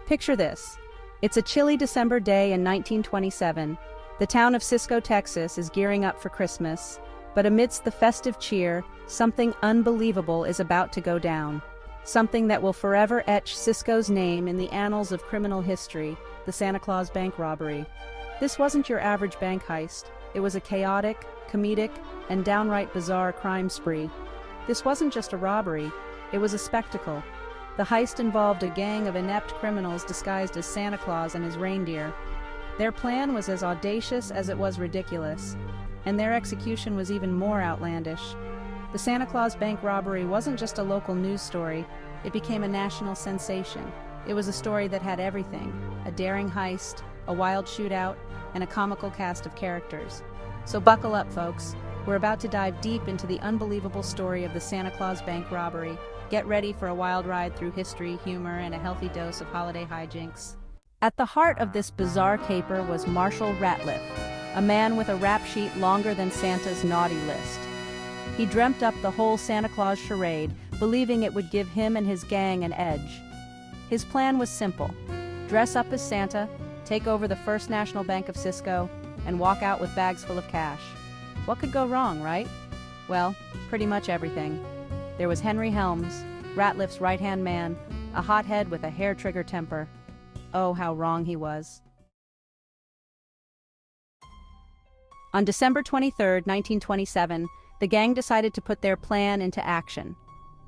Picture this. It's a chilly December day in 1927. The town of Cisco, Texas is gearing up for Christmas, but amidst the festive cheer, something unbelievable is about to go down. Something that will forever etch Cisco's name in the annals of criminal history, the Santa Claus Bank robbery. This wasn't your average bank heist. It was a chaotic, comedic, and downright bizarre crime spree. This wasn't just a robbery, it was a spectacle. The heist involved a gang of inept criminals disguised as Santa Claus and his reindeer. Their plan was as audacious as it was ridiculous, and their execution was even more outlandish. The Santa Claus Bank robbery wasn't just a local news story, it became a national sensation. It was a story that had everything: a daring heist, a wild shootout, and a comical cast of characters. So buckle up, folks. We're about to dive deep into the unbelievable story of the Santa Claus Bank robbery. Get ready for a wild ride through history, humor, and a healthy dose of holiday hijinks. At the heart of this bizarre caper was Marshall Ratliff, a man with a rap sheet longer than Santa's naughty list. He dreamt up the whole Santa Claus charade, believing it would give him and his gang an edge. His plan was simple: dress up as Santa, take over the First National Bank of Cisco, and walk out with bags full of cash. What could go wrong, right? Well, pretty much everything. There was Henry Helms, Ratliff's right-hand man, a hothead with a hair-trigger temper. Oh, how wrong he was. On December 23, 1927, the gang decided to put their plan into action.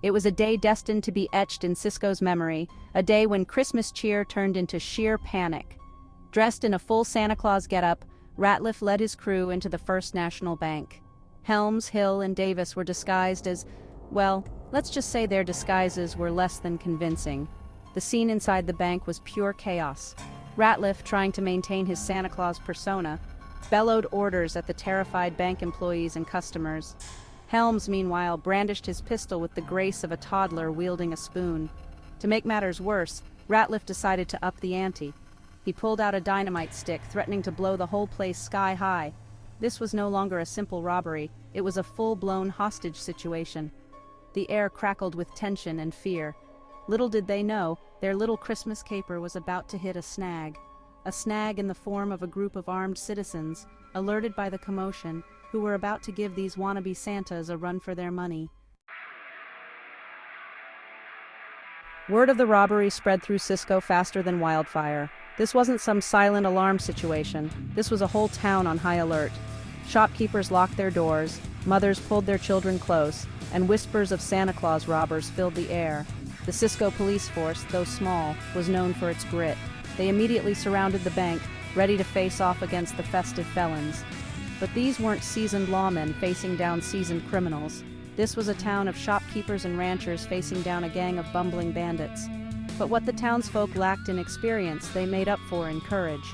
It was a day destined to be etched in Cisco's memory, a day when Christmas cheer turned into sheer panic. Dressed in a full Santa Claus getup, Ratliff led his crew into the First National Bank. Helms, Hill, and Davis were disguised as, well, let's just say their disguises were less than convincing. The scene inside the bank was pure chaos. Ratliff, trying to maintain his Santa Claus persona, bellowed orders at the terrified bank employees and customers. Helms, meanwhile, brandished his pistol with the grace of a toddler wielding a spoon. To make matters worse, Ratliff decided to up the ante. He pulled out a dynamite stick, threatening to blow the whole place sky high. This was no longer a simple robbery, it was a full-blown hostage situation. The air crackled with tension and fear. Little did they know, their little Christmas caper was about to hit a snag. A snag in the form of a group of armed citizens, alerted by the commotion, who were about to give these wannabe Santas a run for their money. Word of the robbery spread through Cisco faster than wildfire. This wasn't some silent alarm situation. This was a whole town on high alert. Shopkeepers locked their doors, mothers pulled their children close, and whispers of Santa Claus robbers filled the air. The Cisco police force, though small, was known for its grit. They immediately surrounded the bank, ready to face off against the festive felons. But these weren't seasoned lawmen facing down seasoned criminals. This was a town of shopkeepers and ranchers facing down a gang of bumbling bandits. But what the townsfolk lacked in experience, they made up for in courage.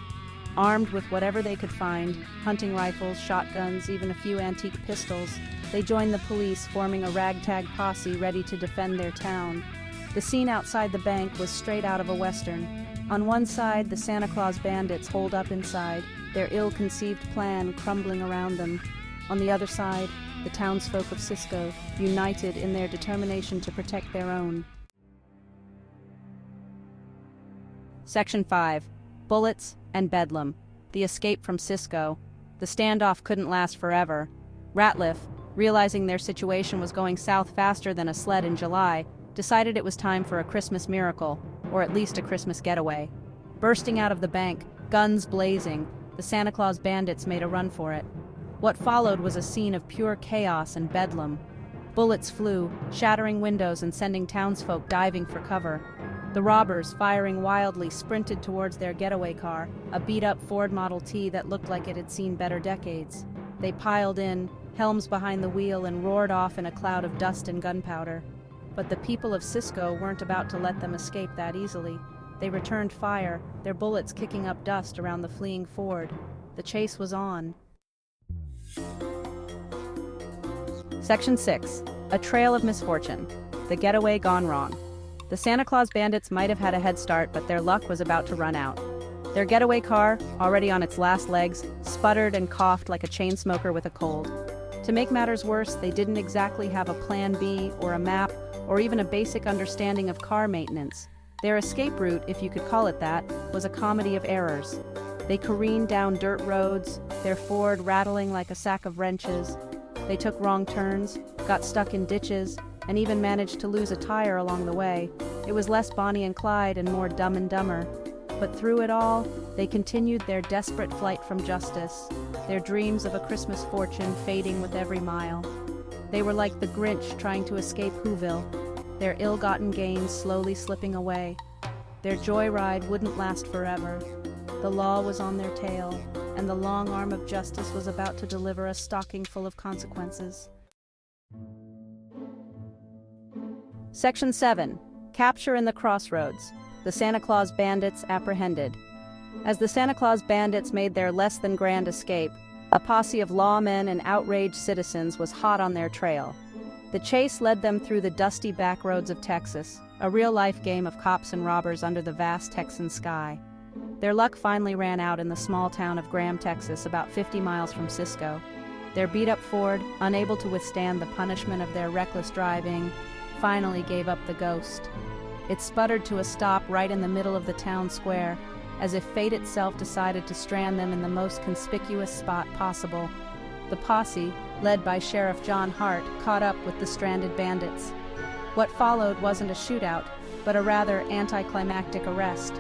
Armed with whatever they could find, hunting rifles, shotguns, even a few antique pistols, they joined the police, forming a ragtag posse ready to defend their town. The scene outside the bank was straight out of a Western. On one side, the Santa Claus bandits holed up inside, their ill-conceived plan crumbling around them. On the other side, the townsfolk of Cisco, united in their determination to protect their own. Section 5. Bullets and Bedlam. The escape from Cisco. The standoff couldn't last forever. Ratliff, realizing their situation was going south faster than a sled in July, decided it was time for a Christmas miracle, or at least a Christmas getaway. Bursting out of the bank, guns blazing, the Santa Claus bandits made a run for it. What followed was a scene of pure chaos and bedlam. Bullets flew, shattering windows and sending townsfolk diving for cover. The robbers, firing wildly, sprinted towards their getaway car, a beat-up Ford Model T that looked like it had seen better decades. They piled in, Helms behind the wheel, and roared off in a cloud of dust and gunpowder. But the people of Cisco weren't about to let them escape that easily. They returned fire, their bullets kicking up dust around the fleeing Ford. The chase was on. Section 6. A Trail of Misfortune. The Getaway Gone Wrong. The Santa Claus bandits might have had a head start, but their luck was about to run out. Their getaway car, already on its last legs, sputtered and coughed like a chain smoker with a cold. To make matters worse, they didn't exactly have a plan B or a map or even a basic understanding of car maintenance. Their escape route, if you could call it that, was a comedy of errors. They careened down dirt roads, their Ford rattling like a sack of wrenches. They took wrong turns, got stuck in ditches, and even managed to lose a tire along the way. It was less Bonnie and Clyde and more Dumb and Dumber. But through it all, they continued their desperate flight from justice, their dreams of a Christmas fortune fading with every mile. They were like the Grinch trying to escape Whoville, their ill-gotten gains slowly slipping away. Their joyride wouldn't last forever. The law was on their tail, and the long arm of justice was about to deliver a stocking full of consequences. Section 7. Capture in the Crossroads. The Santa Claus Bandits apprehended. As the Santa Claus Bandits made their less-than-grand escape, a posse of lawmen and outraged citizens was hot on their trail. The chase led them through the dusty back roads of Texas, a real-life game of cops and robbers under the vast Texan sky. Their luck finally ran out in the small town of Graham, Texas, about 50 miles from Cisco. Their beat-up Ford, unable to withstand the punishment of their reckless driving, finally gave up the ghost. It sputtered to a stop right in the middle of the town square, as if fate itself decided to strand them in the most conspicuous spot possible. The posse, led by Sheriff John Hart, caught up with the stranded bandits. What followed wasn't a shootout, but a rather anticlimactic arrest.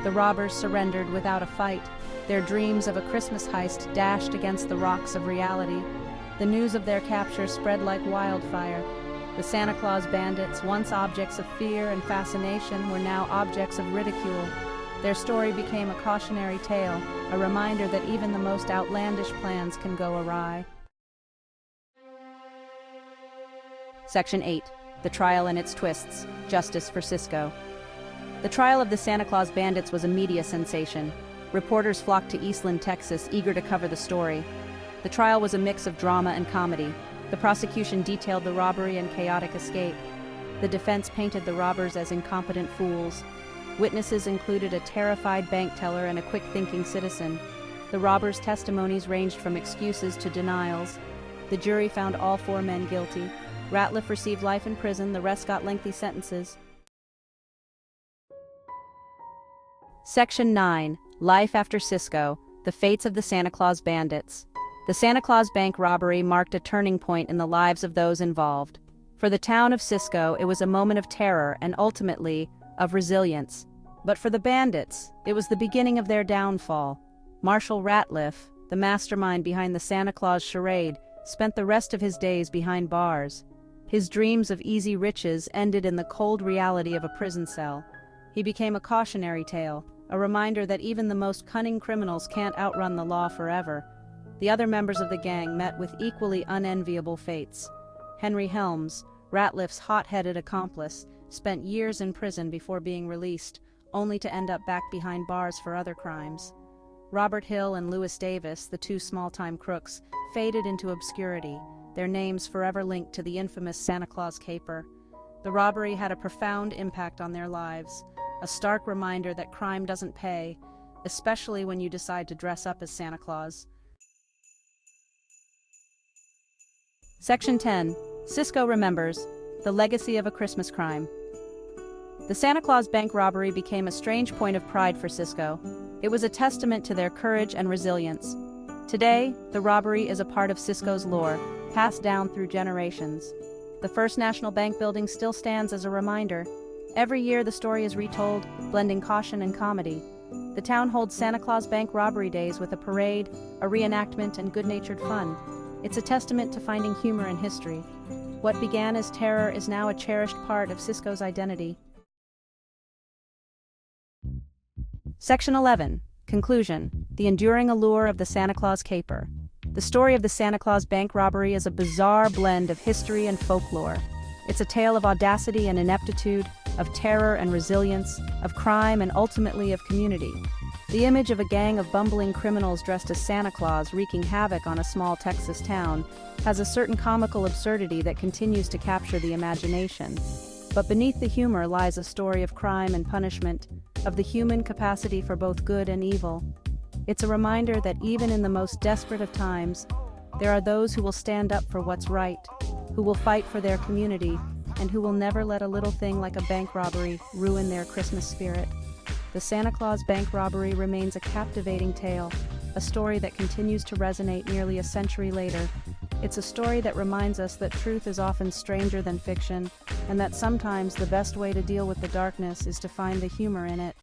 The robbers surrendered without a fight, their dreams of a Christmas heist dashed against the rocks of reality. The news of their capture spread like wildfire. The Santa Claus Bandits, once objects of fear and fascination, were now objects of ridicule. Their story became a cautionary tale, a reminder that even the most outlandish plans can go awry. Section 8. The Trial and Its Twists. Justice for Cisco. The trial of the Santa Claus Bandits was a media sensation. Reporters flocked to Eastland, Texas, eager to cover the story. The trial was a mix of drama and comedy. The prosecution detailed the robbery and chaotic escape. The defense painted the robbers as incompetent fools. Witnesses included a terrified bank teller and a quick-thinking citizen. The robbers' testimonies ranged from excuses to denials. The jury found all 4 men guilty. Ratliff received life in prison, the rest got lengthy sentences. Section 9. Life after Cisco. The Fates of the Santa Claus Bandits. The Santa Claus Bank robbery marked a turning point in the lives of those involved. For the town of Cisco, it was a moment of terror and ultimately of resilience. But for the bandits, it was the beginning of their downfall. Marshall Ratliff, the mastermind behind the Santa Claus charade, spent the rest of his days behind bars. His dreams of easy riches ended in the cold reality of a prison cell. He became a cautionary tale, a reminder that even the most cunning criminals can't outrun the law forever. The other members of the gang met with equally unenviable fates. Henry Helms, Ratliff's hot-headed accomplice, spent years in prison before being released, only to end up back behind bars for other crimes. Robert Hill and Lewis Davis, the 2 small-time crooks, faded into obscurity, their names forever linked to the infamous Santa Claus caper. The robbery had a profound impact on their lives, a stark reminder that crime doesn't pay, especially when you decide to dress up as Santa Claus. Section 10. Cisco Remembers. The Legacy of a Christmas Crime. The Santa Claus Bank robbery became a strange point of pride for Cisco. It was a testament to their courage and resilience. Today, the robbery is a part of Cisco's lore, passed down through generations. The First National Bank building still stands as a reminder. Every year the story is retold, blending caution and comedy. The town holds Santa Claus Bank robbery days with a parade, a reenactment, and good-natured fun. It's a testament to finding humor in history. What began as terror is now a cherished part of Cisco's identity. Section 11. Conclusion. The enduring allure of the Santa Claus caper. The story of the Santa Claus Bank robbery is a bizarre blend of history and folklore. It's a tale of audacity and ineptitude, of terror and resilience, of crime and ultimately of community. The image of a gang of bumbling criminals dressed as Santa Claus wreaking havoc on a small Texas town has a certain comical absurdity that continues to capture the imagination. But beneath the humor lies a story of crime and punishment, of the human capacity for both good and evil. It's a reminder that even in the most desperate of times, there are those who will stand up for what's right, who will fight for their community, and who will never let a little thing like a bank robbery ruin their Christmas spirit. The Santa Claus Bank Robbery remains a captivating tale, a story that continues to resonate nearly a century later. It's a story that reminds us that truth is often stranger than fiction, and that sometimes the best way to deal with the darkness is to find the humor in it.